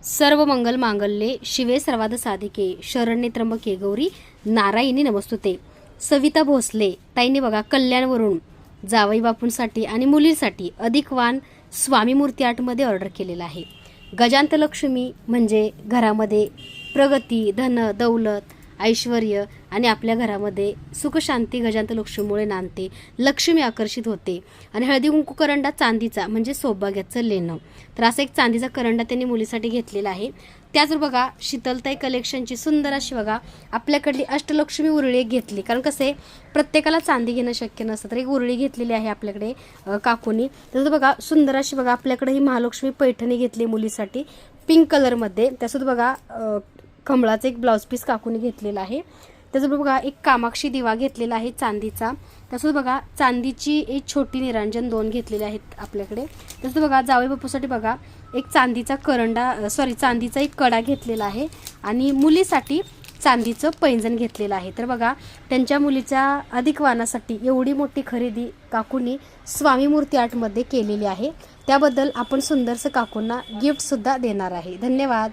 सर्व मंगल मांगल्ये शिवे सर्वाद साधिके शरण्ये त्र्यंबके गौरी नारायणी नमस्तुते। सविता भोसले ताईंनी बघा कल्याणवरून जावई बापूंसाठी आणि मुलीसाठी अधिक वाण स्वामी मूर्ती आर्टमध्ये ऑर्डर केलेला आहे। गजांतलक्ष्मी म्हणजे घरामध्ये प्रगती, धन, दौलत, ऐश्वर्य आणि आपल्या घरामध्ये सुख शांती गजांतलक्ष्मीमुळे नांदते, लक्ष्मी आकर्षित होते। आणि हळदी कुंकू करंडा चांदीचा म्हणजे सौभाग्याचं लेणं, तर असा एक चांदीचा करंडा त्यांनी मुलीसाठी घेतलेला आहे। त्याचबरोबर बघा शीतलताई कलेक्शनची सुंदर अशी बघा आपल्याकडली अष्टलक्ष्मी उरळी एक घेतली, कारण कसे प्रत्येकाला चांदी घेणं शक्य नसतं, तर एक उरळी घेतलेली आहे आपल्याकडे काकूनी। तसं बघा सुंदर अशी बघा आपल्याकडे ही महालक्ष्मी पैठणी घेतली मुलीसाठी पिंक कलरमध्ये। त्यासोबत बघा कमळाचं एक ब्लाउज पीस काकूनी घेतलेला आहे। त्याचबरोबर बघा एक कामाक्षी दिवा घेतलेला आहे चांदीचा। तसंच बघा चांदीची एक छोटी निरांजन 2 घेतलेले आहेत आपल्याकडे। तसंच बघा जावई बापूसाठी बघा एक चांदीचा चांदीचा एक कडा घेतलेला आहे आणि मुलीसाठी चांदीचं पैंजण घेतलेलं आहे। तर बघा त्यांच्या मुलीच्या अधिक वाणासाठी एवढी मोठी खरेदी काकूंनी स्वामी मूर्ती आर्टमध्ये केलेली आहे। त्याबद्दल आपण सुंदरसं काकूंना गिफ्ट सुद्धा देणार आहे। धन्यवाद।